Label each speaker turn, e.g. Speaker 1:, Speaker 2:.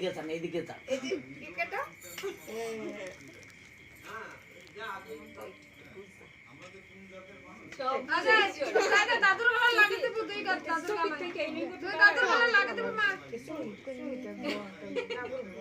Speaker 1: এইদিকে যান এইদিকে যান
Speaker 2: এদিকে তো আচ্ছা দাদুর ভালো লাগাতে তুই দাদুর ভালো লাগাতে মা